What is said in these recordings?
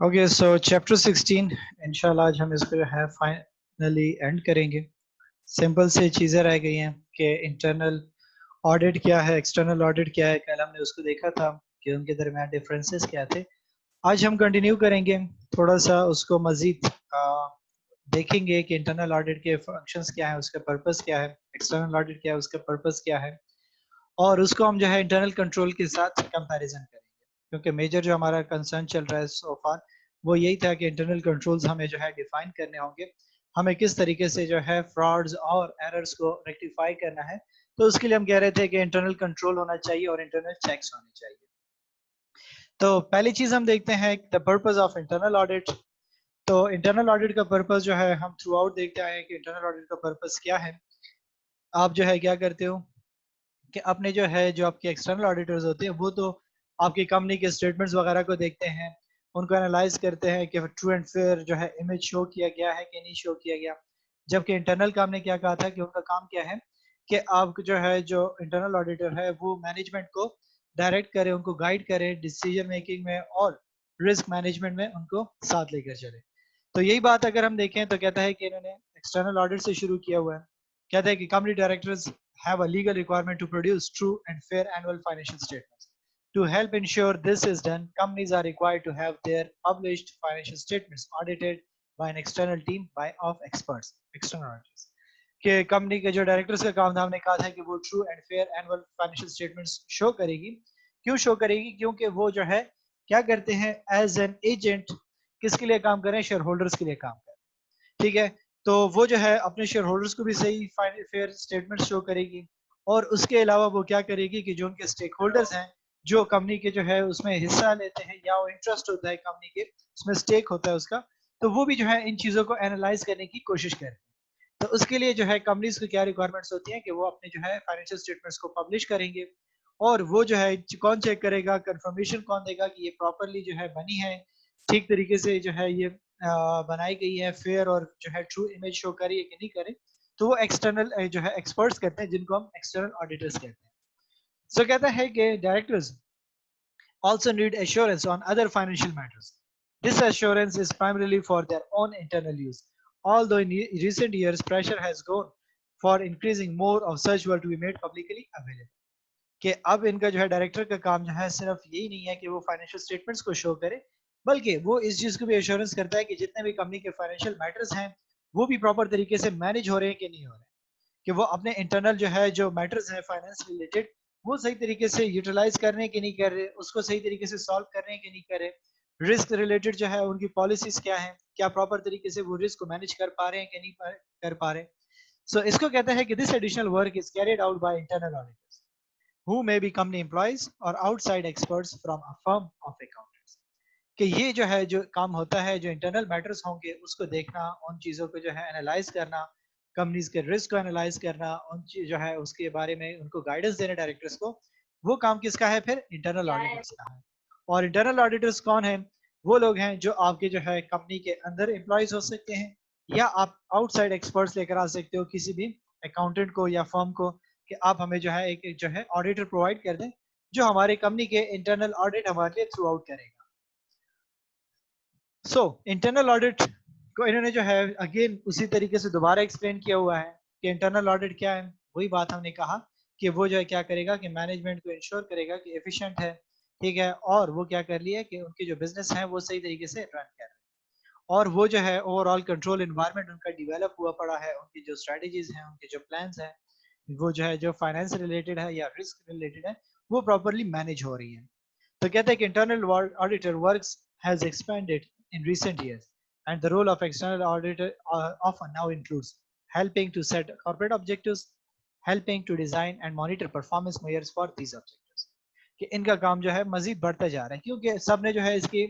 Okay so chapter 16 इंशाल्लाह आज हम इसको जो है फाइनली एंड करेंगे। सिंपल से चीज़ें रह गई हैं कि इंटरनल ऑडिट क्या है, एक्सटर्नल ऑडिट क्या है। कल हमने उसको देखा था कि उनके दरमियान डिफरेंसेस क्या थे। आज हम कंटिन्यू करेंगे, थोड़ा सा उसको मज़ीद देखेंगे कि इंटरनल ऑडिट के फंक्शंस क्या है, उसका पर्पस क्या है, एक्सटर्नल ऑडिट क्या है, उसका पर्पस क्या है, और उसको हम जो है इंटरनल कंट्रोल के साथ कंपैरिजन करेंगे। क्योंकि मेजर जो हमारा कंसर्न चल रहा है सो फार वो यही था कि इंटरनल कंट्रोल्स हमें जो है डिफाइन करने होंगे, हमें किस तरीके से जो है फ्रॉड्स और एरर्स को रेक्टिफाई करना है। तो उसके लिए हम कह रहे थे कि इंटरनल कंट्रोल होना चाहिए और इंटरनल चेक्स होने चाहिए। तो पहली चीज हम देखते हैं the purpose of internal audit. तो इंटरनल ऑडिट का पर्पस जो है हम थ्रू आउट देखते आए हैं कि इंटरनल ऑडिट का पर्पस क्या है। आप जो है क्या करते हो कि अपने जो है जो आपके एक्सटर्नल ऑडिटर्स होते हैं वो तो आपकी कंपनी के स्टेटमेंट्स वगैरह को देखते हैं, उनको एनालाइज करते हैं कि ट्रू एंड फेयर जो है इमेज शो किया गया है कि नहीं शो किया गया। जबकि इंटरनल काम ने क्या कहा था कि उनका काम क्या है कि आप जो है जो इंटरनल ऑडिटर है वो मैनेजमेंट को डायरेक्ट करे, उनको गाइड करे डिसीजन मेकिंग में और रिस्क मैनेजमेंट में उनको साथ लेकर चले। तो यही बात अगर हम देखें तो कहता है कि इन्होंने एक्सटर्नल ऑडिट से शुरू किया हुआ है। कहता है कि company directors have a legal requirement to produce true and fair annual financial statements. To help ensure this is done, companies are required to have their published financial statements audited by an external team of experts, external auditors. कि company के जो directors का काम था, हमने कहा था कि वो true and fair annual financial statements show करेगी। क्यों शो करेगी? क्योंकि वो जो है क्या करते हैं एज एन एजेंट, किसके लिए काम कर रहे हैं? शेयर होल्डर्स के लिए काम कर रहे हैं। ठीक है, तो वो जो है अपने शेयर होल्डर्स को भी सही फेयर स्टेटमेंट शो करेगी, और उसके अलावा वो क्या करेगी कि जो उनके स्टेक होल्डर्स हैं, जो कंपनी के जो है उसमें हिस्सा लेते हैं या वो इंटरेस्ट होता है कंपनी के उसमें स्टेक होता है उसका, तो वो भी जो है इन चीज़ों को एनालाइज करने की कोशिश करें। तो उसके लिए जो है कंपनीज को क्या रिक्वायरमेंट्स होती हैं कि वो अपने जो है फाइनेंशियल स्टेटमेंट्स को पब्लिश करेंगे, और वो जो है कौन चेक करेगा, कंफर्मेशन कौन देगा कि ये प्रॉपरली जो है बनी है, ठीक तरीके से जो है ये बनाई गई है, फेयर और जो है ट्रू इमेज शो करी है कि नहीं करे। तो वो एक्सटर्नल जो है एक्सपर्ट्स कहते हैं, जिनको हम एक्सटर्नल ऑडिटर्स कहते हैं। सो कहता है कि directors also need assurance on other financial matters. This assurance is primarily for their own internal use, although in recent years pressure has grown for increasing more of such work to be made publicly available. कि अब इनका जो है director का काम जो है सिर्फ यही नहीं है कि वो फाइनेंशियल स्टेटमेंट्स को शो करे, बल्कि वो इस चीज को भी एश्योरेंस करता है कि जितने भी कंपनी के फाइनेंशियल मैटर्स हैं वो भी प्रॉपर तरीके से मैनेज हो रहे हैं कि नहीं हो रहे हैं, कि वो अपने इंटरनल जो है जो मैटर्स हैं फाइनेंस रिलेटेड वो सही तरीके से यूटिलाइज कर रहे हैं कि नहीं कर रहे, उसको सही तरीके से सॉल्व कर रहे हैं कि नहीं कर रहे। रिस्क रिलेटेड जो है उनकी पॉलिसीज क्या है, क्या प्रॉपर तरीके से वो रिस्क को मैनेज कर पा रहे हैं कि नहीं कर पा रहे। सो इसको कहते हैं कि this additional work is carried out by internal auditors who may be company employees or outside experts from a firm of accountants। कि ये जो है जो काम होता है, जो इंटरनल मैटर्स होंगे उसको देखना, उन चीज़ों को जो है एनालाइज करना, कंपनीज के रिस्क को एनालाइज करना, उन जो है उसके बारे में उनको गाइडेंस देना डायरेक्टर्स को, वो काम किसका है? फिर इंटरनल ऑडिटर्स का है। और इंटरनल ऑडिटर्स कौन है? वो लोग हैं जो आपके जो है कंपनी के अंदर एम्प्लॉयज हो सकते हैं, या आप आउटसाइड एक्सपर्ट्स लेकर आ सकते हो किसी भी अकाउंटेंट को या फर्म को, कि आप हमें जो है एक जो है ऑडिटर प्रोवाइड कर दें जो हमारे कंपनी के इंटरनल ऑडिट हमारे लिए थ्रू आउट करेगा। सो इंटरनल ऑडिट को इन्होंने जो है अगेन उसी तरीके से दोबारा एक्सप्लेन किया हुआ है कि इंटरनल ऑडिट क्या है। वही बात हमने कहा कि वो जो है क्या करेगा कि मैनेजमेंट को इंश्योर करेगा कि एफिशिएंट है, ठीक है, और वो क्या कर लिया कि उनके जो बिजनेस है वो सही तरीके से रन कर रहे हैं, और वो जो है ओवरऑल कंट्रोल इन्वायरमेंट उनका डेवलप हुआ पड़ा है, उनकी जो स्ट्रेटजीज हैं, उनके जो प्लान्स हैं, वो जो है जो फाइनेंस रिलेटेड है या रिस्क रिलेटेड है वो प्रॉपरली मैनेज हो रही है। तो कहते हैं कि internal auditor works has expanded in recent years, and the role of external auditor often now includes helping to set corporate objectives, helping to design and monitor performance measures for these objectives। कि इनका काम जो है मजीद बढ़ता जा रहा है, क्योंकि सबने जो है इसकी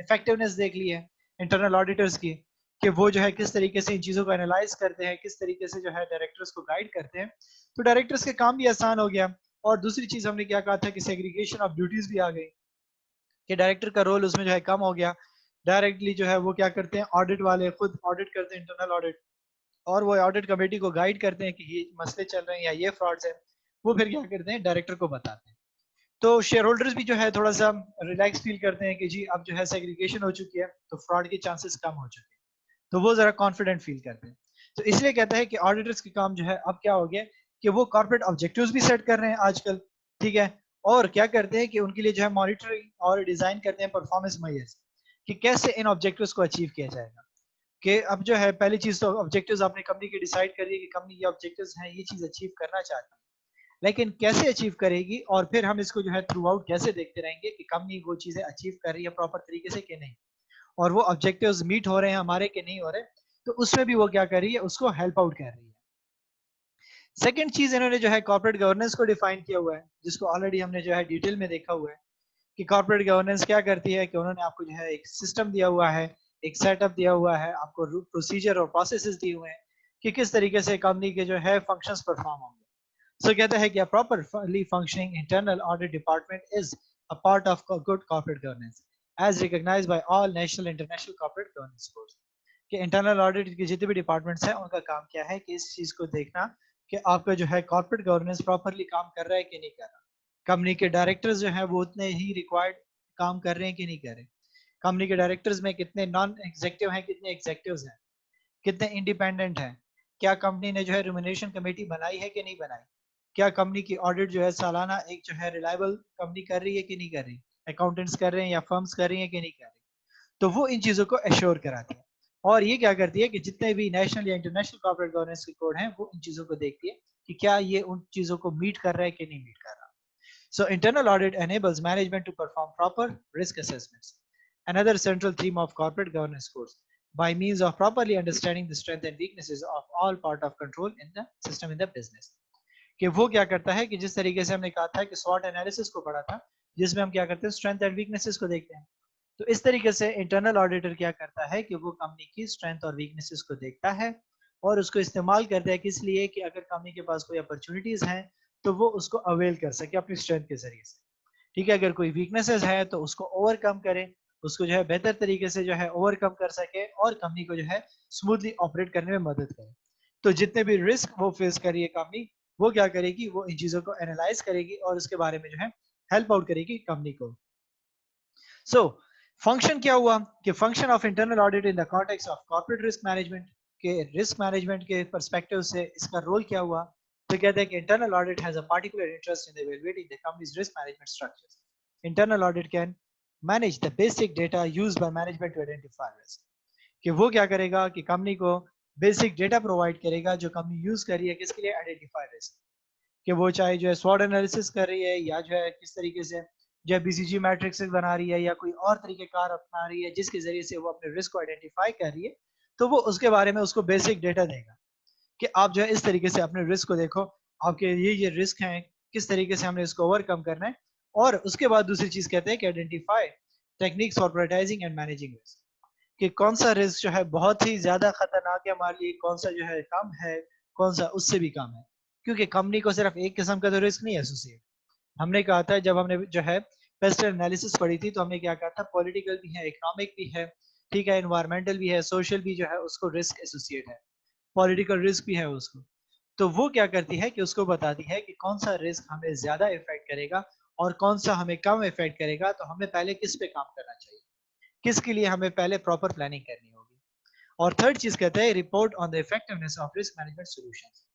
इफेक्टिवनेस देख ली है इंटरनल ऑडिटर्स की, कि वो जो है किस तरीके से इन चीज़ों को एनालाइज करते हैं, किस तरीके से जो है डायरेक्टर्स को गाइड करते हैं। तो डायरेक्टर्स के काम भी आसान हो गया। और दूसरी चीज हमने क्या कहा था कि सेग्रीगेशन ऑफ ड्यूटीज भी आ गई, कि डायरेक्टर का रोल उसमें जो है कम हो गया। डायरेक्टली जो है वो क्या करते हैं, ऑडिट वाले खुद ऑडिट करते हैं इंटरनल ऑडिट, और वो ऑडिट कमेटी को गाइड करते हैं कि ये मसले चल रहे हैं या ये फ्रॉड्स है, वो फिर क्या करते हैं डायरेक्टर को बताते हैं। तो शेयर होल्डर्स भी जो है थोड़ा सा रिलैक्स फील करते हैं कि जी अब जो है सेग्रीगेशन हो चुकी है, तो फ्रॉड के चांसेस कम हो चुके हैं, तो वो जरा कॉन्फिडेंट फील करते हैं। तो इसलिए कहता है कि ऑडिटर्स के काम जो है अब क्या हो गया कि वो कॉर्पोरेट ऑब्जेक्टिव्स भी सेट कर रहे हैं आजकल, ठीक है, और क्या करते हैं कि उनके लिए जो है मॉनिटरिंग और डिजाइन करते हैं परफॉर्मेंस मेजर्स कि कैसे इन ऑब्जेक्टिव्स को अचीव किया जाएगा। कि अब जो है पहली चीज तो ऑब्जेक्टिव्स आपने कंपनी की डिसाइड करी है कि कंपनी ये ऑब्जेक्टिव्स हैं, ये चीज अचीव करना चाहती है, लेकिन कैसे अचीव करेगी, और फिर हम इसको जो है थ्रू आउट कैसे देखते रहेंगे कि कंपनी वो चीजें अचीव कर रही है प्रॉपर तरीके से कि नहीं, और वो ऑब्जेक्टिव्स मीट हो रहे हैं हमारे कि नहीं हो रहे, तो उसमें भी वो क्या कर रही है, उसको हेल्प आउट कर रही है। सेकंड चीज इन्होंने जो है कॉर्पोरेट गवर्नेंस को डिफाइन किया हुआ है, जिसको ऑलरेडी हमने जो है डिटेल में देखा हुआ है कि कॉर्पोरेट गवर्नेंस क्या करती है, कि उन्होंने आपको जो है एक सिस्टम दिया हुआ है, एक सेटअप दिया हुआ है, आपको प्रोसीजर और प्रोसेसेस दिए हुए हैं कि किस तरीके से कंपनी के जो है फंक्शंस परफॉर्म होंगे। सो कहता है कि a properly functioning internal audit department is a part of good corporate governance as recognized by all national and international corporate governance codes। कि इंटरनल ऑडिट के जितने भी डिपार्टमेंट्स हैं उनका काम क्या है कि इस चीज को देखना कि आपका जो है कॉर्पोरेट गवर्नेंस प्रॉपरली काम कर रहा है कि नहीं कर रहा, कंपनी के डायरेक्टर्स जो है वो उतने ही रिक्वायर्ड काम कर रहे हैं कि नहीं कर रहे, कंपनी के डायरेक्टर्स में कितने नॉन एग्जीक्यूटिव हैं, कितने एग्जीक्यूटिव्स हैं, कितने इंडिपेंडेंट हैं, क्या कंपनी ने जो है रिम्यूनरेशन कमेटी बनाई है कि नहीं बनाई, क्या कंपनी की ऑडिट जो है सालाना एक जो है रिलायबल कंपनी कर रही है कि नहीं कर रही, अकाउंटेंट्स कर रहे हैं या फर्म्स कर रही हैं कि नहीं कर रही, तो वो इन चीजों को एश्योर कराती है। और ये क्या करती है कि जितने भी नेशनल या इंटरनेशनल कॉर्पोरेट गवर्नेंस के कोड हैं वो इन चीजों को देखती है कि क्या ये उन चीजों को मीट कर रहा है कि नहीं मीट कर रहा। So internal audit enables management to perform proper risk assessments. Another central theme of corporate governance codes by means of properly understanding the strengths and weaknesses of all part of control in the system in the business. कि वो क्या करता है कि जिस तरीके से हमने कहा था कि SWOT एनालिसिस को पढ़ा था, जिसमें हम क्या करते हैं स्ट्रेंथ एंड वीकनेसेस को देखते हैं, तो इस तरीके से इंटरनल ऑडिटर क्या करता है कि वो कंपनी की स्ट्रेंथ और वीकनेसेस को देखता है और उसको इस्तेमाल करता है किस लिए कि अगर कंपनी के पास कोई अपॉर्चुनिटीज हैं तो वो उसको अवेल कर सके अपनी स्ट्रेंथ के जरिए से, ठीक है, अगर कोई वीकनेसेस है तो उसको ओवरकम करे, उसको जो है बेहतर तरीके से जो है ओवरकम कर सके और कंपनी को जो है स्मूथली ऑपरेट करने में मदद करे। तो जितने भी रिस्क वो फेस कर रही है कंपनी, वो क्या करेगी, वो इन चीजों को एनालाइज करेगी और उसके बारे में जो है हेल्प आउट करेगी कंपनी को। सो फंक्शन क्या हुआ कि function of internal audit in the context of corporate risk management, के रिस्क मैनेजमेंट के पर्सपेक्टिव से इसका रोल क्या हुआ, तो कहते हैं कि internal audit has a particular interest in evaluating the company's risk management structures. Internal audit can manage the basic data used by management to identify risk, कि वो क्या करेगा कि कंपनी को बेसिक डेटा प्रोवाइड करेगा जो कंपनी यूज कर रही है किसके लिए, आइडेंटिफाई रिस्क, कि वो चाहे जो है स्वॉट एनालिसिस कर रही है या जो है किस तरीके से जो है बीसीजी मैट्रिक्स बना रही है या कोई और तरीके कार अपना रही है जिसके जरिए से वो अपने रिस्क को आइडेंटिफाई कर रही है, तो वो उसके बारे में उसको बेसिक डेटा देगा कि आप जो है इस तरीके से अपने रिस्क को देखो, आपके ये रिस्क हैं, किस तरीके से हमने इसको ओवरकम करना है। और उसके बाद दूसरी चीज कहते हैं कि identify techniques for prioritising and managing risk, कि कौन सा रिस्क जो है बहुत ही ज्यादा खतरनाक है हमारे लिए, कौन सा जो है कम है, कौन सा उससे भी कम है, क्योंकि कंपनी को सिर्फ एक किस्म का तो रिस्क नहीं एसोसिएट। हमने कहा था जब हमने जो है पेस्ट एनालिसिस पढ़ी थी तो हमने क्या कहा था, पॉलिटिकल भी है, इकोनॉमिक भी है, ठीक है, एनवायरमेंटल भी है, सोशल भी जो है उसको रिस्क एसोसिएट है, पॉलिटिकल रिस्क भी है उसको। तो वो क्या करती है कि उसको बताती है कि कौन सा रिस्क हमें ज्यादा इफेक्ट करेगा और कौन सा हमें कम इफेक्ट करेगा, तो हमें पहले किस पे काम करना चाहिए, किसके लिए हमें पहले प्रॉपर प्लानिंग करनी होगी। और थर्ड चीज कहते हैं report on the effectiveness of risk management solutions,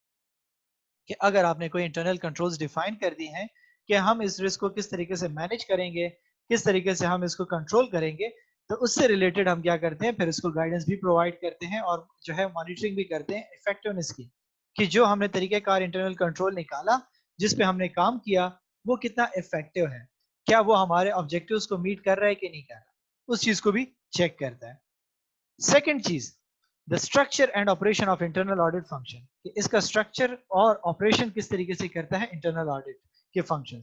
कि अगर आपने कोई इंटरनल कंट्रोल्स डिफाइन कर दी हैं कि हम इस रिस्क को किस तरीके से मैनेज करेंगे, किस तरीके से हम इसको कंट्रोल करेंगे, तो उससे रिलेटेड हम क्या करते हैं, फिर उसको गाइडेंस भी प्रोवाइड करते हैं और जो है मॉनिटरिंग भी करते हैं इफेक्टिवनेस की, कि जो हमने तरीकेकार इंटरनल कंट्रोल निकाला, जिस पे हमने काम किया, वो कितना इफेक्टिव है, क्या वो हमारे ऑब्जेक्टिव्स को मीट कर रहा है कि नहीं कर रहा, उस चीज को भी चेक करता है। सेकंड चीज, the structure and operation of internal audit function, कि इसका स्ट्रक्चर और ऑपरेशन किस तरीके से करता है इंटरनल ऑडिट के फंक्शन।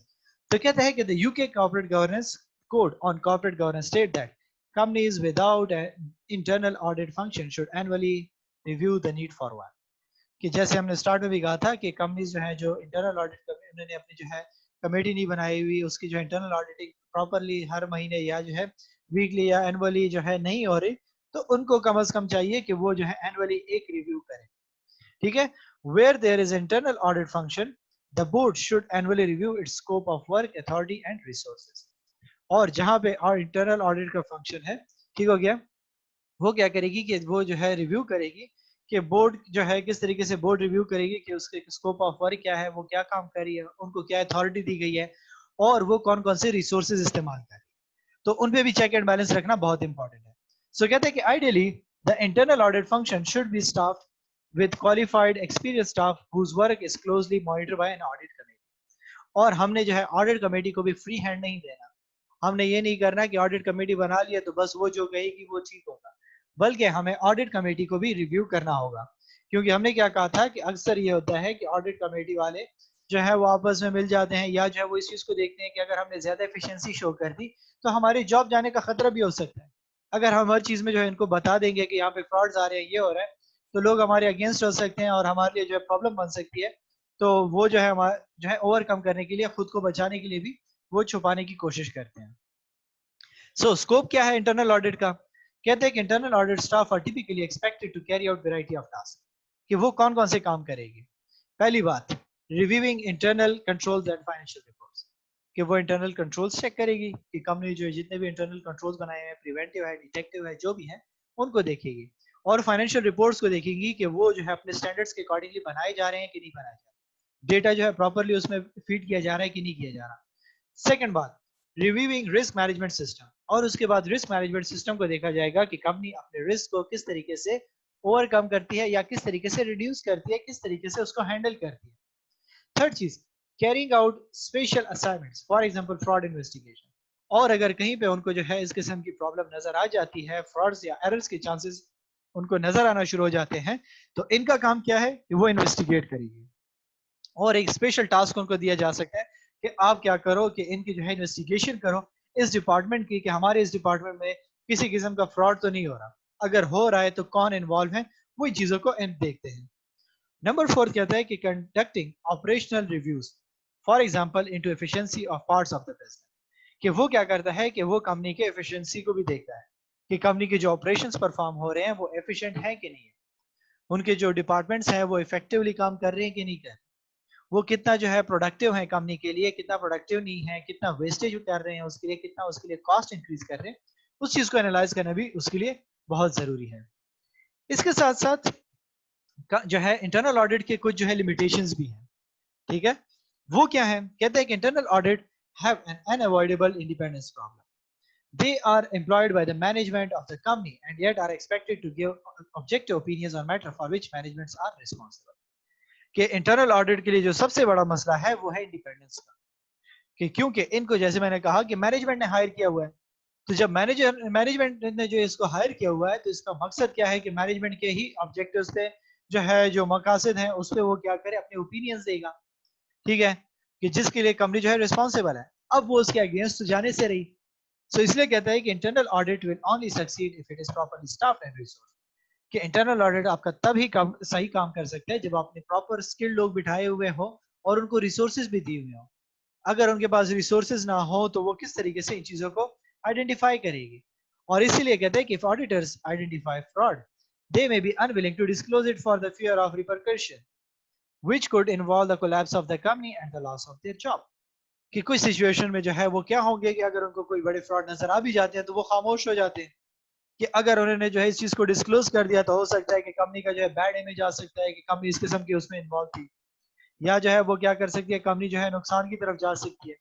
तो कहता है कि the UK corporate governance code on corporate governance state that companies without an internal audit function should annually review the need for one, कि जैसे हमने स्टार्ट में भी कहा था कि कंपनीज जो है जो इंटरनल ऑडिट उन्होंने अपनी जो है कमेटी नहीं बनाई हुई, उसकी जो इंटरनल ऑडिटिंग प्रॉपरली हर महीने या जो है वीकली या एनुअली जो है नहीं हो रही, तो उनको कम से कम चाहिए कि वो जो है एनुअली एक रिव्यू करें, ठीक है। Where there is internal audit function the board should annually review its scope of work, authority and resources. और जहां पे और इंटरनल ऑडिट का फंक्शन है, ठीक हो गया, वो क्या करेगी कि वो जो है रिव्यू करेगी कि बोर्ड जो है किस तरीके से बोर्ड रिव्यू करेगी कि उसके स्कोप ऑफ वर्क क्या है, वो क्या काम कर रही है, उनको क्या अथॉरिटी दी गई है, और वो कौन कौन से रिसोर्सेज इस्तेमाल कर रही है। तो उन पे भी चेक एंड बैलेंस रखना बहुत इंपॉर्टेंट है। सो कहते हैं कि ideally the internal audit function should be staff with qualified experienced staff whose work is closely monitored by an audit committee। और हमने जो है ऑडिट कमेटी को भी फ्री हैंड नहीं देना। हमने ये नहीं करना कि ऑडिट कमेटी बना लिया तो बस वो जो कहेगी वो ठीक होगा, बल्कि हमें ऑडिट कमेटी को भी रिव्यू करना होगा। क्योंकि हमने क्या कहा था कि अक्सर ये होता है कि ऑडिट कमेटी वाले जो है वो आपस में मिल जाते हैं, या जो है वो इस चीज को देखते हैं कि अगर हमने ज्यादा एफिशिएंसी शो कर दी तो हमारी जॉब जाने का खतरा भी हो सकता है। अगर हम हर चीज में जो है इनको बता देंगे कि यहाँ पे फ्रॉड्स आ रहे हैं, ये हो रहा है, तो लोग हमारे अगेंस्ट हो सकते हैं और हमारे लिए जो है प्रॉब्लम बन सकती है। तो वो जो है हमारा जो है ओवरकम करने के लिए, खुद को बचाने के लिए भी वो छुपाने की कोशिश करते हैं। सो स्कोप क्या है इंटरनल ऑडिट का? कहते हैं कि internal audit staff are typically expected to carry out variety of task, कि वो कौन कौन से काम करेगी। पहली बात, reviewing internal controls and financial reports, कि वो इंटरनल कंट्रोल्स चेक करेगी कि कंपनी जो है जितने भी इंटरनल कंट्रोल्स बनाए हैं, प्रिवेंटिव है, डिटेक्टिव है, जो भी है, उनको देखेगी। और फाइनेंशियल रिपोर्ट्स को देखेंगी कि वो जो है अपने स्टैंडर्ड्स के अकॉर्डिंगली बनाए जा रहे हैं कि नहीं बनाए जा रहे, डेटा जो है प्रॉपरली उसमें फीड किया जा रहा है कि नहीं किया जा रहा। सेकंड बात, रिव्यूइंग रिस्क मैनेजमेंट सिस्टम, और उसके बाद रिस्क मैनेजमेंट सिस्टम को देखा जाएगा कि कंपनी अपने रिस्क को किस तरीके से ओवरकम करती है, या किस तरीके से रिड्यूस करती है, किस तरीके से उसको हैंडल करती है। थर्ड चीज, carrying out special assignments, for example fraud investigation. और अगर कहीं पे उनको जो है इस किस्म की प्रॉब्लम नजर आ जाती है, फ्रॉड्स या एरर्स के चांसेस उनको नजर आना शुरू हो जाते हैं, तो इनका काम क्या है कि वो इन्वेस्टिगेट करेगी। और एक स्पेशल टास्क उनको दिया जा सकता है कि आप क्या करो कि इनकी जो है इन्वेस्टिगेशन करो इस डिपार्टमेंट की, कि हमारे इस डिपार्टमेंट में किसी किस्म का फ्रॉड तो नहीं हो रहा, अगर हो रहा है तो कौन इन्वॉल्व है, वही चीजों को देखते हैं। नंबर 4 कहता है कि conducting operational reviews, for example into efficiency of parts of the business, कि वो क्या करता है कि वो कंपनी के एफिशिएंसी को भी देखता है कि कंपनी के जो ऑपरेशंस परफॉर्म हो रहे हैं वो एफिशिएंट है कि नहीं है, उनके जो डिपार्टमेंट्स हैं वो इफेक्टिवली काम कर रहे हैं कि नहीं कर रहे, वो कितना जो है प्रोडक्टिव है कंपनी के लिए, कितना प्रोडक्टिव नहीं है, कितना वेस्टेज कर रहे हैं उसके लिए, कितना उसके लिए कॉस्ट इंक्रीज कर रहे हैं, उस चीज को एनालाइज करना भी उसके लिए बहुत जरूरी है। इसके साथ साथ जो है इंटरनल ऑडिट के कुछ जो है लिमिटेशंस भी हैं, ठीक है। वो क्या है? कहते हैं कि internal audit have an unavoidable independence problem, they are employed by the management of the company and yet are expected to give objective opinions on matter for which managements are responsible। कि internal audit के लिए जो सबसे बड़ा मसला है वो है इंडिपेंडेंस का, कि क्योंकि इनको जैसे मैंने कहा कि मैनेजमेंट ने हायर किया हुआ है, तो जब मैनेजमेंट ने जो इसको हायर किया हुआ है तो इसका मकसद क्या है कि मैनेजमेंट के ही ऑब्जेक्टिव्स पे जो है जो मकासद हैं उस पे वो क्या करे, अपने ओपिनियंस देगा, ठीक है, कि जिसके लिए कंपनी जो है रिस्पॉन्सिबल है। अब वो उसके अगेंस्ट तो जाने से रही। सो इसलिए कहता है कि internal audit will only succeed if it is properly staffed and resource, कि इंटरनल ऑडिट आपका तभी सही काम कर सकता है जब आपने प्रॉपर स्किल्ड लोग बिठाए हुए हो और उनको रिसोर्सेज भी दिए हुए हो। अगर उनके पास रिसोर्सेज ना हो तो वो किस तरीके से इन चीजों को आइडेंटिफाई करेगी। और इसीलिए कहते हैं कि if auditors identify fraud they may be unwilling to disclose it for the fear of repercussion which could involve the collapse of the company and the loss of their job। कि कुछ situation में जो है वो क्या होंगे कि अगर उनको कोई बड़े फ्रॉड नजर आ भी जाते हैं तो वो खामोश हो जाते हैं, कि अगर उन्होंने जो है इस चीज को डिस्क्लोज कर दिया तो हो सकता है कि कंपनी का जो है बैड इमेज आ सकता है कि कंपनी इस किस्म की उसमें इन्वॉल्व थी, या जो है वो क्या कर सकती है, कंपनी जो है नुकसान की तरफ जा सकती है,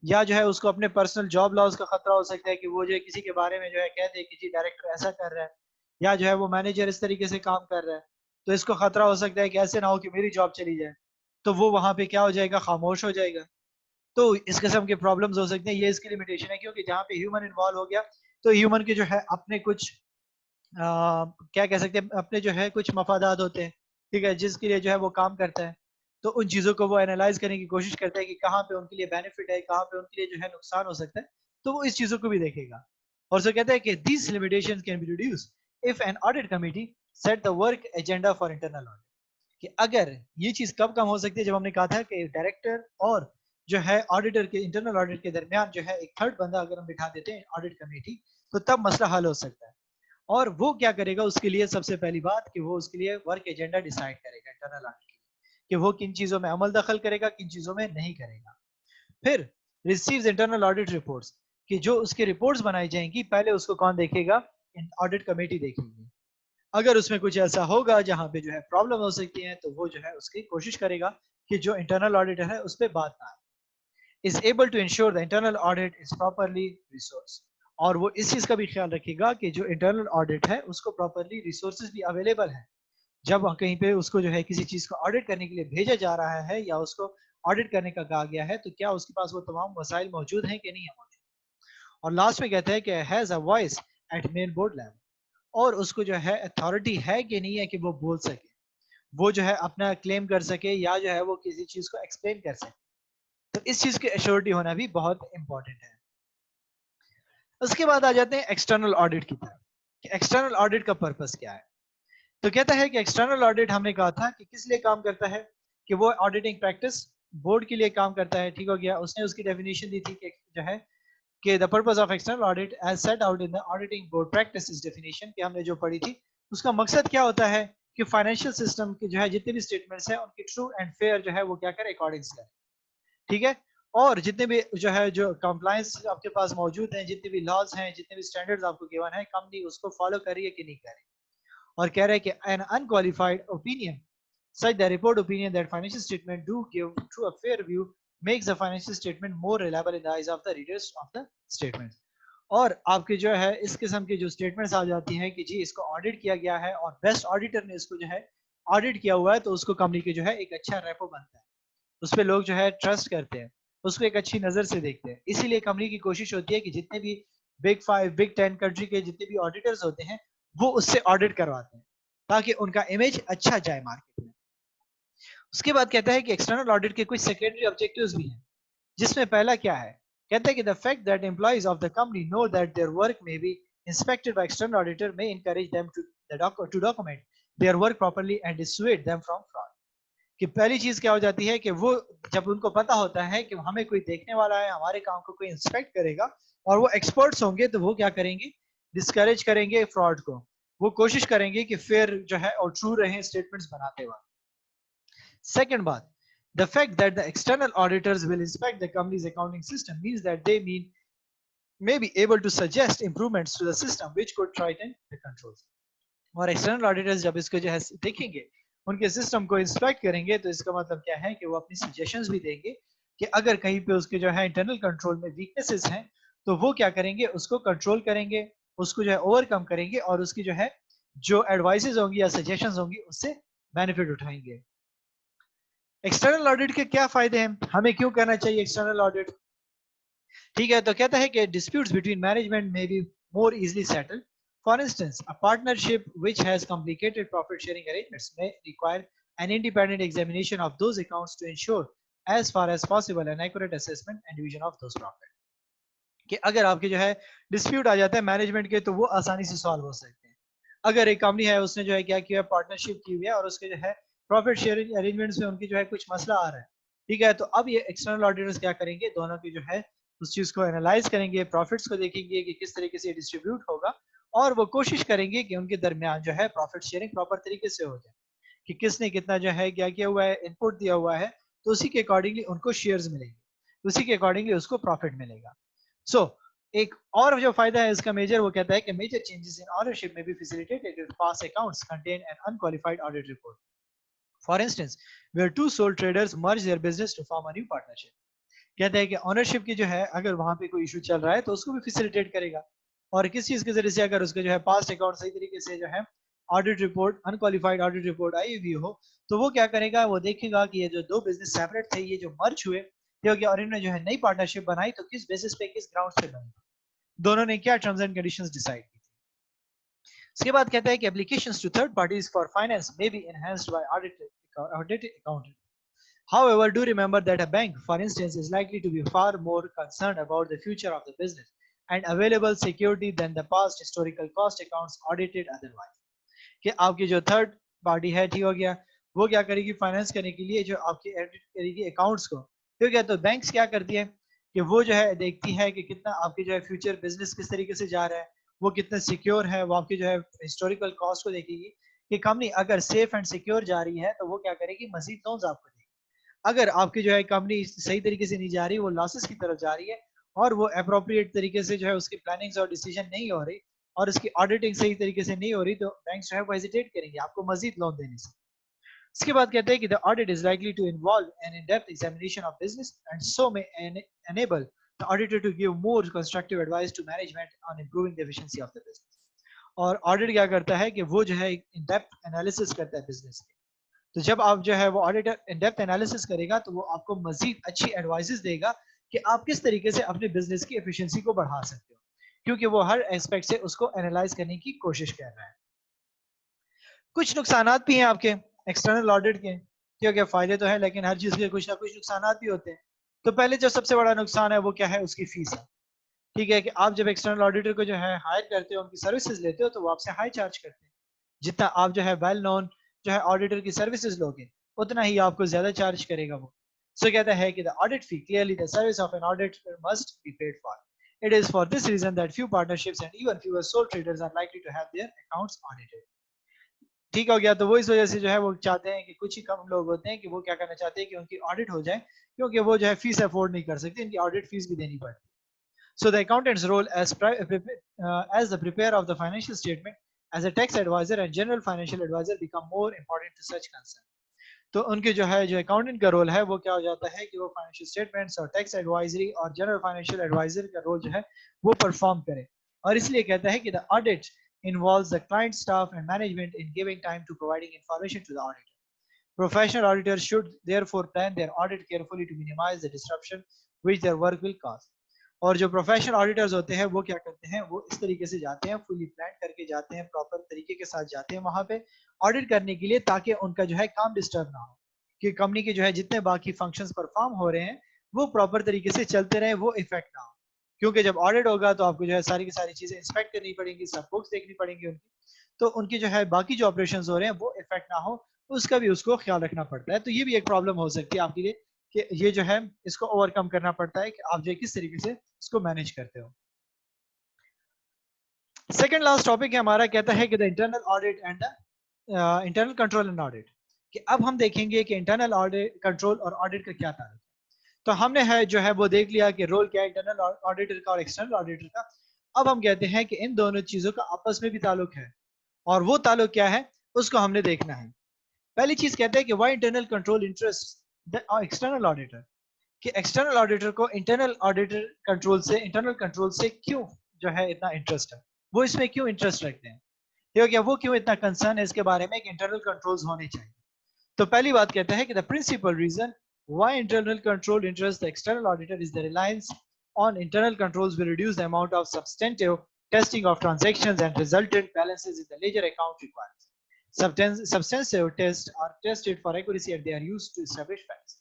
या जो है उसको अपने पर्सनल जॉब लॉस का खतरा हो सकता है कि वो जो है किसी के बारे में जो है कह दे कि जी डायरेक्टर ऐसा कर रहा है, या जो है वो मैनेजर इस तरीके से काम कर रहा है, तो इसको खतरा हो सकता है कि ऐसे ना हो कि मेरी जॉब चली जाए, तो वो वहां पे क्या हो जाएगा, खामोश हो जाएगा। तो इस किस्म के प्रॉब्लम्स हो सकते हैं, ये इसकी लिमिटेशन है, क्योंकि जहाँ पे ह्यूमन इन्वॉल्व हो गया तो ह्यूमन के जो है अपने कुछ क्या कह सकते हैं, अपने जो है कुछ मफादात होते हैं, ठीक है, जिसके लिए जो है वो काम करता है। तो उन चीज़ों को वो एनालाइज करने की कोशिश करता है कि कहाँ पे उनके लिए बेनिफिट है, कहाँ पे उनके लिए जो है नुकसान हो सकता है, तो वो इस चीज़ों को भी देखेगा। और सो कहता है कि these limitations can be reduced if an audit committee set the work agenda for internal audit। कि अगर ये चीज कब कम हो सकती है, जब हमने कहा था कि डायरेक्टर और जो है ऑडिटर के इंटरनल ऑडिट के दरमियान जो है एक थर्ड बंदा अगर हम बिठा देते हैं ऑडिट कमेटी, तो तब मसला हल हो सकता है। और वो क्या करेगा उसके लिए, सबसे पहली बात कि वो उसके लिए वर्क एजेंडा डिसाइड करेगा इंटरनल ऑडिट के लिए, कि वो किन चीजों में अमल दखल करेगा, किन चीजों में नहीं करेगा। फिर रिसीव्स इंटरनल ऑडिट रिपोर्ट्स, कि जो उसकी रिपोर्ट्स बनाई जाएंगी पहले उसको कौन देखेगा, ऑडिट कमेटी देखेगी। अगर उसमें कुछ ऐसा होगा जहां पे जो है प्रॉब्लम हो सकती है तो वो जो है उसकी कोशिश करेगा कि जो इंटरनल ऑडिटर है उस पर बात ना आए। Is able to ensure the internal audit is properly resource, और वो इस चीज का भी ख्याल रखेगा कि जो इंटरनल ऑडिट है उसको प्रॉपरली रिसोर्सेज भी अवेलेबल है। जब कहीं पे उसको जो है किसी चीज को ऑडिट करने के लिए भेजा जा रहा है या उसको ऑडिट करने का कहा गया है तो क्या उसके पास वो तमाम वसाइल मौजूद हैं कि नहीं है मौजूद। और लास्ट में कहते हैं कि has a voice at main board level, और उसको जो है अथॉरिटी है कि नहीं है कि वो बोल सके, वो जो है अपना क्लेम कर सके या जो है वो किसी चीज को एक्सप्लेन कर सके। तो इस चीज की एश्योरिटी होना भी बहुत इंपॉर्टेंट है। उसके बाद आ जाते हैं एक्सटर्नल ऑडिट की तरफ। एक्सटर्नल ऑडिट का पर्पस क्या है। तो कहता है कि एक्सटर्नल ऑडिट हमने कहा था कि किस लिए काम करता है, कि वो ऑडिटिंग प्रैक्टिस बोर्ड के लिए काम करता है। ठीक हो गया, उसने उसकी डेफिनेशन दी थी कि जो है कि the purpose of external audit as set out in the auditing board practices definition, कि हमने जो पढ़ी थी उसका मकसद क्या होता है कि फाइनेंशियल सिस्टम के जो है जितने भी स्टेटमेंट्स हैं उनकी ट्रू एंड फेयर जो है वो क्या करे, अकॉर्डिंग्स करे। ठीक है, और जितने भी जो है जो कंप्लायंस आपके पास मौजूद हैं, जितने भी लॉज हैं, जितने भी स्टैंडर्ड्स आपको गिवन है, कंपनी उसको फॉलो कर रही है कि नहीं कर रही। और कह रहे हैं कि an unqualified opinion such the report opinion that financial statement do give to a fair view makes the financial statement more reliable in the eyes of the readers of the statement। और आपके जो है इस किस्म की जो statements आ जाती हैं कि जी इसको ऑडिट किया गया है और बेस्ट ऑडिटर ने इसको जो है ऑडिट किया हुआ है, तो उसको कंपनी के जो है एक अच्छा रेपो बनता है, उस पर लोग जो है ट्रस्ट करते हैं, उसको एक अच्छी नजर से देखते हैं। इसीलिए कंपनी की कोशिश होती है कि जितने भी बिग 5 बिग 10 कंट्री के जितने भी ऑडिटर्स होते हैं वो उससे ऑडिट करवाते हैं ताकि उनका इमेज अच्छा जाए मार्केट में। उसके बाद कहता है कि एक्सटर्नल ऑडिट के कुछ सेकेंडरी ऑब्जेक्टिव्स भी हैं, जिसमें पहला क्या है, कहता है कि the fact that employees of the company know that their work may be inspected by external auditor may encourage them to document their work properly and dissuade them from fraud. कि पहली चीज क्या हो जाती है कि वो जब उनको पता होता है कि हमें कोई देखने वाला है, हमारे काम को कोई इंस्पेक्ट करेगा और वो एक्सपर्ट्स होंगे, तो वो क्या करेंगे, डिस्करेज करेंगे फ्रॉड को। वो कोशिश करेंगे कि फेयर जो है और ट्रू रहे स्टेटमेंट्स बनाते वक्त। Second बात, the fact that the external auditors will inspect the company's accounting system means that they may be able to suggest improvements to the system which could tighten the controls। और external auditors जब इसको जो है देखेंगे, उनके system को inspect करेंगे, तो इसका मतलब क्या है कि वो अपनी सजेशंस भी देंगे कि अगर कहीं पे उसके जो है इंटरनल कंट्रोल में वीकनेसेस हैं तो वो क्या करेंगे, उसको कंट्रोल करेंगे, उसको जो है ओवरकम करेंगे और उसकी जो है जो एडवाइसेस होंगी या सजेशंस होंगी उससे बेनिफिट उठाएंगे। एक्सटर्नल ऑडिट के क्या फायदे हैं, हमें क्यों करना चाहिए एक्सटर्नल ऑडिट। ठीक है, तो कहता है कि disputes between management may be more easily settled। For instance, a partnership which has complicated profit sharing arrangements may require an independent examination of those accounts to ensure as far as possible an accurate assessment and division of those profit। कि अगर आपके जो है dispute आ जाता है management के तो वो आसानी से सॉल्व हो सकते हैं। अगर एक कंपनी है उसने जो है क्या किया, पार्टनरशिप की हुई है और उसके जो है प्रॉफिट शेयरिंग अरेंजमेंट्स में उनकी जो है कुछ मसला आ रहा है, ठीक है, तो अब ये एक्सटर्नल ऑडिटर्स क्या करेंगे, दोनों की जो है उस चीज को एनालाइज करेंगे, प्रॉफिट्स को देखेंगे कि किस तरीके से डिस्ट्रीब्यूट होगा, और वो कोशिश करेंगे कि उनके दरमियान जो है प्रॉफिट शेयरिंग प्रॉपर तरीके से हो जाए, कि किसने कितना जो है क्या किया हुआ है, इनपुट दिया हुआ है, तो उसी के अकॉर्डिंगली उनको शेयर्स मिलेंगे, उसी के अकॉर्डिंगली उसको प्रॉफिट मिलेगा। सो एक और जो फायदा है इसका मेजर, वो कहता है कि मेजर चेंजेस इन ऑनरशिप में be facilitated if past accounts contain an unqualified audit report. For instance where two sole traders merge their business to form a new partnership. कहता है कि ऑनरशिप की जो है अगर वहां पे कोई इशू चल रहा है तो उसको भी फैसिलिटेट करेगा, और किस चीज के जरिए से अगर उसके जो है पास्ट अकाउंट सही तरीके से जो है audit report unqualified audit report आई हुई हो, तो वो क्या करेगा, वो देखेगा कि ये जो दो बिजनेस सेपरेट थे ये जो मर्ज हुए, ये हो गया, और इन्होंने जो है नई पार्टनरशिप बनाई तो किस बेसिस पे किस ग्राउंड पे बनी, दोनों ने क्या टर्म्स एंड कंडीशंस डिसाइड की थी। उसके बाद कहता है कि applications to third parties for finance may be enhanced by audit accountant. However, do remember that a bank, for instance, is likely to be far more concerned about the future of the business and available security than the past historical cost accounts audited otherwise। कि आपकी जो third party है, ठीक हो गया, वो क्या करेगी, फाइनेंस करने के लिए जो आपकी एडिट करेगी अकाउंट्स को, ठीक है, तो बैंक्स क्या करती है कि वो जो है देखती है कि कितना आपके जो है फ्यूचर बिजनेस किस तरीके से जा रहा है, वो कितना सिक्योर है, वो आपकी जो है हिस्टोरिकल कॉस्ट को देखेगी कि कंपनी अगर सेफ एंड सिक्योर जा रही है तो वो क्या करेगी, मजीद लोन्स आपको देगी। अगर आपकी जो है कंपनी सही तरीके से नहीं जा रही, वो लॉसेस की तरफ जा रही है और वो अप्रोप्रिएट तरीके से जो है उसकी प्लानिंग और डिसीजन नहीं हो रही और उसकी ऑडिटिंग सही तरीके से नहीं हो रही, तो बैंक जो है वो हेजिटेट करेंगे आपको मजीद लोन देने से। इसके बाद कहते हैं कि the audit is likely to involve an in depth examination of business and so may enable the auditor to give more constructive advice to management on improving the efficiency of the business। और audit क्या करता है कि वो जो है in depth analysis करता है बिजनेस के। तो जब आप जो है वो ऑडिटर इन डेप्थ एनालिसिस करेगा तो वो आपको मजीद अच्छी एडवाइसेस देगा कि आप किस तरीके से अपने बिजनेस की एफिशिएंसी को बढ़ा सकते हो, क्योंकि वो हर एस्पेक्ट से उसको एनालाइज करने की कोशिश कर रहा है। कुछ नुकसान भी हैं आपके एक्सटर्नल ऑडिट के, क्योंकि फायदे तो है लेकिन हर चीज के कुछ ना कुछ नुकसान भी होते हैं। तो पहले जो सबसे बड़ा नुकसान है वो क्या है, उसकी फीस है। ठीक है कि आप जब एक्सटर्नल ऑडिटर को जो है हायर करते हो, उनकी सर्विसेज लेते हो, तो वो आपसे हाई चार्ज करते हैं। जितना आप जो है वेल नोन जो है ऑडिटर की सर्विसेज लोगे, उतना ही आपको ज्यादा चार्ज करेगा वो। सो कहता है कि the audit fee clearly the service of an auditor must be paid for. It is for this reason that few partnerships and even fewer sole traders are likely to have their accounts audited. ठीक हो गया। तो वो इस वजह से जो है वो चाहते हैं कि कुछ ही कम लोग होते हैं कि वो क्या करना चाहते हैं कि उनकी ऑडिट हो जाए, क्योंकि वो जो है फीस अफोर्ड नहीं कर सकते, इनकी ऑडिट फीस भी देनी पड़ती है। So the accountant's role as the preparer of the financial statement, as a tax advisor and general financial advisor become more important to such concern। तो उनके जो है जो अकाउंटेंट का रोल है वो क्या हो जाता है कि वो फाइनेंशियल स्टेटमेंट्स और टैक्स एडवाइजरी और जनरल फाइनेंशियल एडवाइजर का रोल जो है वो परफॉर्म करे। और इसलिए कहता है कि the audit involves the client staff and management in giving time to providing information to the auditor। Professional auditors should therefore plan their audit carefully to minimize the disruption which their work will cause। और जो professional auditors होते हैं वो क्या करते हैं, वो इस तरीके से जाते हैं, फुली प्लान करके जाते हैं, प्रॉपर तरीके के साथ जाते हैं वहां पे ऑडिट करने के लिए, ताकि उनका जो है काम डिस्टर्ब ना हो, कि कंपनी के जो है जितने बाकी फंक्शंस परफॉर्म हो रहे हैं वो प्रॉपर तरीके से चलते रहे, वो इफेक्ट ना हो। क्योंकि जब ऑडिट होगा तो आपको जो है सारी की सारी चीजें इंस्पेक्ट करनी पड़ेंगी, सब बुक्स देखनी पड़ेंगी उनकी, तो उनकी जो है बाकी जो ऑपरेशन हो रहे हैं वो इफेक्ट ना हो, उसका भी उसको ख्याल रखना पड़ता है। तो ये भी एक प्रॉब्लम हो सकती है आपके लिए कि ये जो है इसको ओवरकम करना पड़ता है कि आप जो किस तरीके से इसको मैनेज करते हो। सेकंड लास्ट टॉपिक है हमारा, कहता है कि the internal audit and the internal control and audit. कि अब हम देखेंगे कि इंटरनल ऑडिट कंट्रोल और ऑडिट का क्या ताल्लुक है। तो हमने है जो है वो देख लिया कि रोल क्या है इंटरनल ऑडिटर का और एक्सटर्नल ऑडिटर का। अब हम कहते हैं कि इन दोनों चीजों का आपस में भी ताल्लुक है, और वो ताल्लुक क्या है उसको हमने देखना है। पहली चीज कहते हैं कि why internal control interest the external auditor. कि एक्सटर्नल ऑडिटर को इंटरनल ऑडिटर कंट्रोल से, इंटरनल कंट्रोल से क्यों जो है इतना इंटरेस्ट है, वो इसमें क्यों इंटरेस्ट रखते हैं, क्योंकि वो क्यों इतना कंसर्न है इसके बारे में कि इंटरनल कंट्रोल्स होने चाहिए। तो पहली बात कहता है कि the principal reason why internal control interest the external auditor is the reliance on internal controls will reduce the amount of substantive testing of transactions and resultant balances in the ledger account requirements। Substantive tests are tested for accuracy and they are used to establish facts।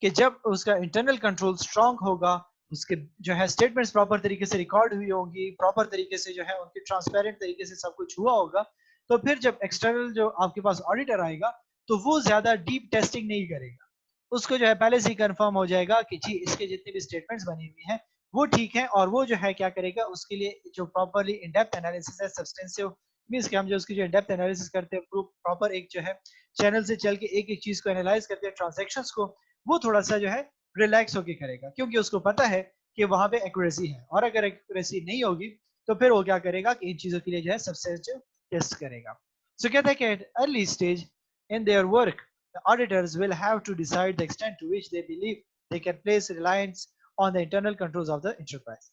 कि जब उसका internal control strong होगा, उसके जो है statements proper तरीके से record हुई होंगी, प्रॉपर तरीके से जो है उनके ट्रांसपेरेंट तरीके से सब कुछ हुआ होगा, तो फिर जब एक्सटर्नल जो आपके पास ऑडिटर आएगा तो वो ज्यादा डीप टेस्टिंग नहीं करेगा, उसको जो है पहले से ही कंफर्म हो जाएगा कि जी इसके जितने भी स्टेटमेंट्स बनी हुई हैं वो ठीक है, और वो जो है क्या करेगा उसके लिए जो प्रॉपरली इन डेप्थ एनालिसिस है, सब्सटेंसिव मींस कि हम जो उसकी जो इन डेप्थ एनालिसिस करते हैं प्रॉपर एक जो है चैनल से चल के एक एक चीज को एनालाइज करते हैं ट्रांजेक्शंस को, वो थोड़ा सा जो है रिलैक्स होके करेगा, क्योंकि उसको पता है कि वहां पे एक्यूरेसी है, और अगर एक्यूरेसी नहीं होगी तो फिर वो क्या करेगा कि इन चीजों के लिए जो है सब्सटेंटिव टेस्ट करेगा। सो कहता है कि at early stage in their work the auditors will have to decide the extent to which they believe they can place reliance on the internal controls of the enterprise।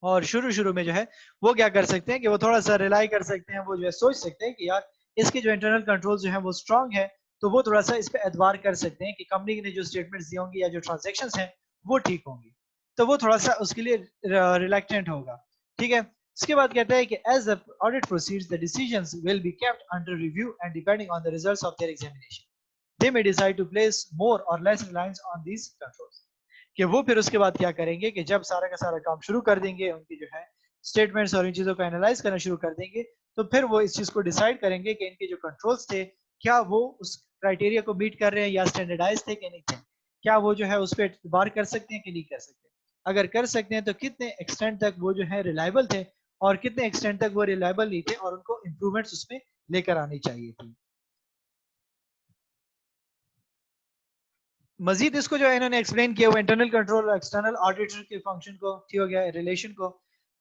और शुरू शुरू में जो है वो क्या कर सकते हैं कि वो थोड़ा सा रिलाई कर सकते हैं, वो जो है सोच सकते हैं कि यार इसके जो इंटरनल कंट्रोल जो है वो स्ट्रांग है, तो वो थोड़ा सा इस पे एतबार कर सकते हैं कि कंपनी ने जो स्टेटमेंट्स दी होंगी या जो ट्रांजेक्शंस हैं वो ठीक होंगी, तो वो थोड़ा सा उसके लिए रिलैक्टेंट होगा। ठीक है। इसके बाद कहता है कि as the audit proceeds the decisions will be kept under review and depending on the results of their examination they may decide to place more or less reliance on these controls। कि वो फिर उसके बाद क्या करेंगे कि जब सारा का सारा काम शुरू कर देंगे, उनकी जो है स्टेटमेंट्स और इन चीजों को एनालाइज करना शुरू कर देंगे, तो फिर वो इस चीज को डिसाइड करेंगे कि इनके जो कंट्रोल्स थे क्या वो उस क्राइटेरिया को मीट कर रहे हैं या स्टैंडर्डाइज थे कि नहीं थे, क्या वो जो है उस पर एतबार कर सकते हैं कि नहीं कर सकते, अगर कर सकते हैं तो कितने एक्सटेंट तक वो जो है रिलायबल थे और कितने एक्सटेंट तक वो रिलायबल नहीं थे, और उनको इंप्रूवमेंट्स उसमें लेकर आनी चाहिए थी। मजीद इसको जो है इन्होंने एक्सप्लेन किया हुआ इंटरनल कंट्रोल और एक्सटर्नल ऑडिटर के फंक्शन को, ठीक हो गया, रिलेशन को।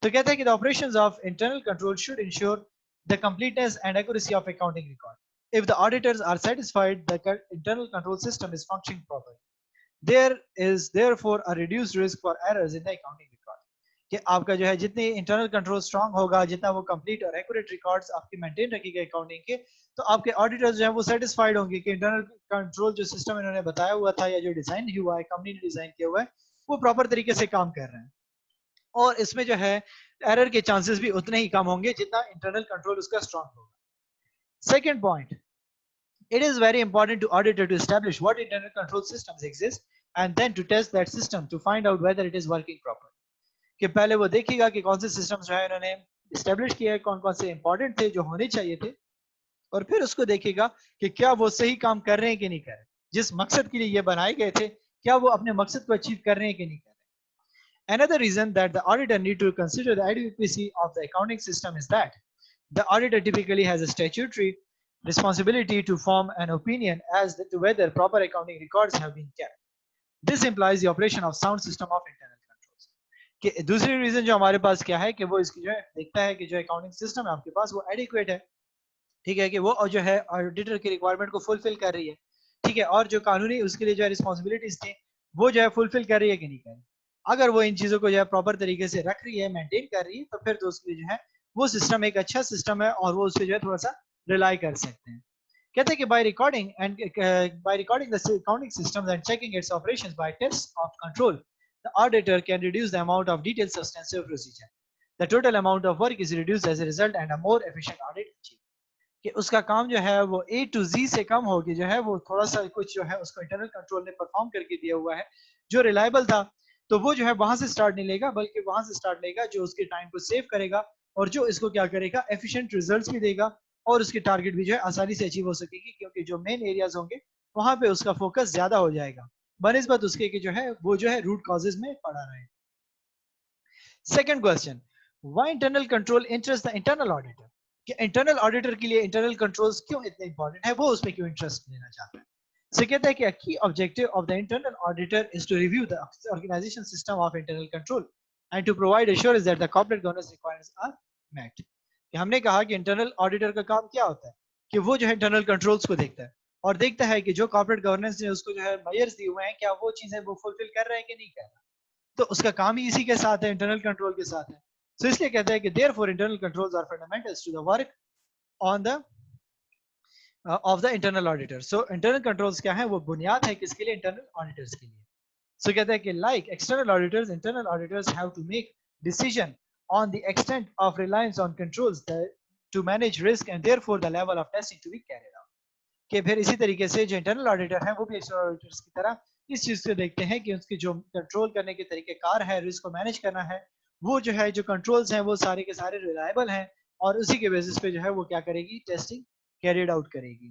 तो कहता है कि the operations of internal control should ensure the completeness and accuracy of accounting record. If the auditors are satisfied the internal control system is functioning properly, there is therefore a reduced risk for errors in the accounting record। कि आपका जो है जितनी internal control strong होगा, जितना वो complete और accurate records आपके मेंटेन रखेगा अकाउंटिंग के, तो आपके ऑडिटर्स जो है वो सेटिस्फाइड होंगे कि इंटरनल कंट्रोल जो सिस्टम इन्होंने बताया हुआ था या जो डिजाइन हुआ है, कंपनी ने डिजाइन किया हुआ है, वो प्रॉपर तरीके से काम कर रहे हैं। और इसमें जो है एरर के चांसेस भी उतने ही कम होंगे जितना इंटरनल कंट्रोल उसका स्ट्रांग होगा। Second point, it is very important to auditor to establish what internal control systems exist and then to test that system to find out whether it is working properly। कि पहले वो देखेगा कि कौन से systems जो है इन्होंने एस्टेब्लिश किया है, कौन कौन से इंपॉर्टेंट थे जो होने चाहिए थे, और फिर उसको देखेगा कि क्या वो सही काम कर रहे हैं कि नहीं कर रहे, जिस मकसद के लिए ये बनाए गए थे क्या वो अपने मकसद को अचीव कर रहे हैं कि नहीं कर रहे। Another reason that the auditor need to consider the adequacy of the accounting system is that the auditor typically has a statutory responsibility to form an opinion as to whether proper accounting records have been kept। This implies the operation of sound system of internal controls। कि दूसरी reason जो हमारे पास क्या है कि वो इसकी जो है देखता है कि जो अकाउंटिंग सिस्टम है आपके पास वो एडिक्वेट है, ठीक है, कि वो जो है ऑडिटर की रिक्वायरमेंट को फुलफिल कर रही है, ठीक है, और जो कानूनी उसके लिए जो है रिस्पॉन्सिबिलिटीज थी वो जो है फुलफिल कर रही है कि नहीं कर रही। अगर वो इन चीजों को जो है प्रॉपर तरीके से रख रही है, मेंटेन कर रही है, तो फिर तो उसके लिए जो है वो सिस्टम एक अच्छा सिस्टम है और वो उस पर जो है थोड़ा सा रिलाई कर सकते हैं। कहते हैं कि by recording the accounting systems and checking its operations by tests of control, the auditor can reduce the amount of detailed substantive procedure। The total amount of work is reduced as a result and a more efficient audit achieved। कि उसका काम जो है वो A to Z से कम होगी, जो है वो थोड़ा सा कुछ जो है उसको इंटरनल कंट्रोल ने परफॉर्म करके दिया हुआ है जो रिलायबल था, तो वो जो है वहां से स्टार्ट नहीं लेगा बल्कि वहां से स्टार्ट लेगा जो उसके टाइम को सेव करेगा और जो इसको क्या करेगा एफिशिएंट रिजल्ट्स भी देगा और उसकी टारगेट भी जो है आसानी से अचीव हो सकेगी क्योंकि जो मेन एरियाज होंगे वहां पे उसका फोकस ज्यादा हो जाएगा बनिस्बत उसके कि जो है वो जो है रूट कॉजेज में पड़ा रहे। Second question, why internal control interest the internal auditor. कि इंटरनल ऑडिटर के लिए इंटरनल कंट्रोल्स क्यों इतने इंपॉर्टेंट है, वो उसमें क्यों इंटरेस्ट लेना चाहता है। So कहता है कि a key objective of the internal auditor is to review the organization system of internal control and to provide assurance that the corporate governance requirements are met। कि हमने कहा कि इंटरनल ऑडिटर का काम क्या होता है कि वो जो है इंटरनल कंट्रोल्स को देखता है और देखता है कि जो कॉर्पोरेट गवर्नेंस ने उसको जो है मेजर्स दिए हुए हैं क्या वो चीजें वो फुलफिल कर रहे हैं कि नहीं कर रहे। तो उसका काम ही इसी के साथ है, इंटरनल कंट्रोल के साथ है। So इसलिए कहता है कि therefore internal controls are fundamentals to the work on the of the internal auditor। So internal controls क्या है, वो बुनियाद है किसके लिए, internal auditors के लिए। So कहता है कि like external auditors, internal auditors have to make decision on the extent of reliance on controls to manage risk and therefore the level of testing to be carried out। कि फिर इसी तरीके से जो इंटरनल ऑडिटर है वो भी external auditors की तरह इस चीज को देखते हैं कि उसकी जो कंट्रोल करने के तरीके कार है, रिस्क को मैनेज करना है, वो जो है जो कंट्रोल्स हैं वो सारे के सारे रिलायबल हैं और उसी के बेसिस पे जो है वो क्या करेगी, टेस्टिंग कैरिड आउट करेगी।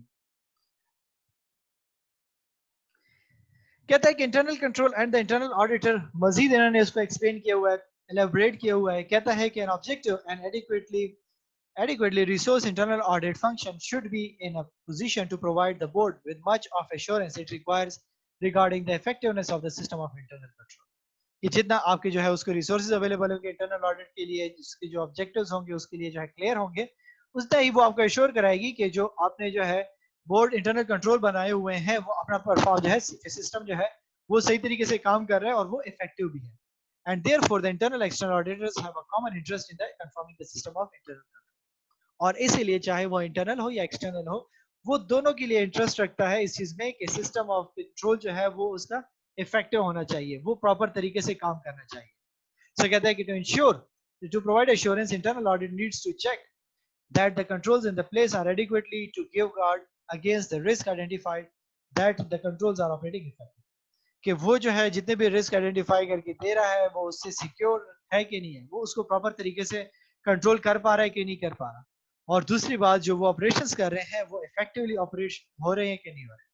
कहता है कि internal control and the internal auditor, मजीद इन्होंने इसको एक्सप्लेन किया हुआ है, एलेबोरेट किया हुआ है। कहता है कि an objective and adequately resourced internal audit function should be in a position to provide the board with much of assurance it requires regarding the effectiveness of the system of internal control। कि जितना आपके जो है उसको resources available होंगे internal audit के लिए, जिसके जो ऑब्जेक्टिव्स होंगे उसके लिए जो है क्लियर होंगे, उतना ही वो आपको एश्योर कराएगी कि जो आपने जो है बोर्ड इंटरनल कंट्रोल बनाए हुए हैं वो अपना परफॉर्म जो है सिस्टम जो है वो सही तरीके से काम कर रहा है और वो इफेक्टिव भी है। And therefore the internal external auditors have a common interest in the confirming the system of internal control. और इसीलिए चाहे वो इंटरनल हो या एक्सटर्नल हो, वो दोनों के लिए इंटरेस्ट रखता है इस चीज में कि सिस्टम ऑफ कंट्रोल जो है वो उसका इफेक्टिव होना चाहिए, वो प्रॉपर तरीके से काम करना चाहिए। सो कहता है कि to provide assurance internal audit needs to check that the controls in the place are adequately to give guard against the risk identified that the controls are operating effectively। कि वो जो है जितने भी रिस्क आइडेंटिफाई करके दे रहा है वो उससे सिक्योर है कि नहीं है, वो उसको प्रॉपर तरीके से कंट्रोल कर पा रहा है कि नहीं कर पा रहा, और दूसरी बात जो वो ऑपरेशंस कर रहे हैं वो इफेक्टिवली ऑपरेट हो रहे हैं कि नहीं हो रहे।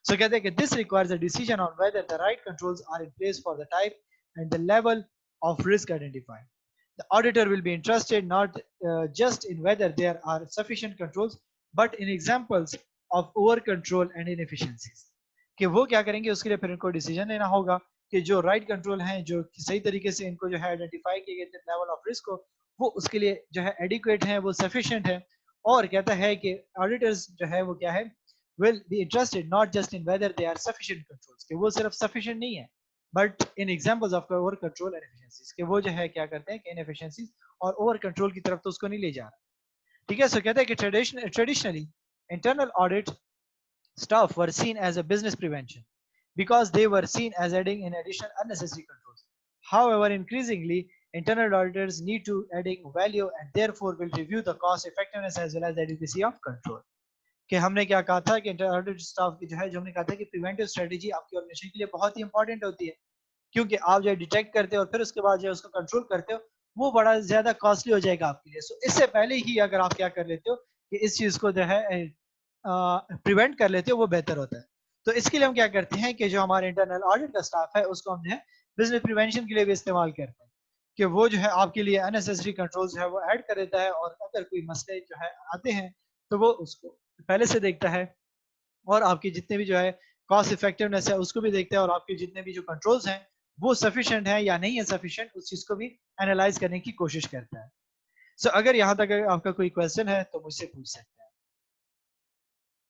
सो कहते हैं कि this requires a decision on whether the right controls are in place for the type and the level of risk identified. The auditor will be interested not just in whether there are sufficient controls but in examples of over control and inefficiencies, कि वो क्या करेंगे, उसके लिए फिर इनको decision लेना होगा कि जो राइट कंट्रोल हैं, जो सही तरीके से इनको जो है आइडेंटिफाई किए गए लेवल ऑफ रिस्क को, वो उसके लिए जो है एडिक्वेट है, वो सफिशिएंट है। और कहता है कि ऑडिटर्स जो है वो क्या है, will be interested not just in whether they are sufficient controls, कि वो सिर्फ sufficient नहीं है, but in examples of over control and efficiencies, कि वो जो है क्या करते हैं कि inefficiencies और over control की तरफ तो उसको नहीं ले जा रहा। ठीक है, सो कहता है कि traditionally internal audit staff were seen as a business prevention because they were seen as adding in additional unnecessary controls. However, increasingly, internal auditors need to adding value and therefore will review the cost effectiveness as well as the adequacy of control. कि हमने क्या कहा था कि inter audit staff की जो है, जो हमने कहा था कि प्रिवेंटिव स्ट्रेटेजी आपकी ऑर्गेनाइजेशन के लिए बहुत ही इंपॉर्टेंट होती है, क्योंकि आप जो है डिटेक्ट करते हो और फिर उसके बाद जो है उसको कंट्रोल करते हो, वो बड़ा ज्यादा कॉस्टली हो जाएगा आपके लिए। सो इससे पहले ही अगर आप क्या कर लेते हो कि इस चीज को जो है प्रिवेंट कर लेते हो, वो बेहतर होता है। तो इसके लिए हम क्या करते हैं कि जो हमारे इंटरनल ऑडिट का स्टाफ है उसको हम जो है बिजनेस प्रिवेंशन के लिए भी इस्तेमाल करते हैं, कि वो जो है आपके लिए अननेसेसरी कंट्रोल्स जो है वो ऐड कर देता है, और अगर कोई मसले जो है आते हैं तो वो उसको पहले से देखता है, और आपकी जितने भी जो है कॉस्ट इफेक्टिवनेस है उसको भी देखता है, और आपके जितने भी जो कंट्रोल्स हैं वो सफिशिएंट है या नहीं है सफिशिएंट, उस चीज को भी एनालाइज करने की कोशिश करता है। सो अगर यहाँ तक आपका कोई क्वेश्चन है तो मुझसे पूछ सकते हैं।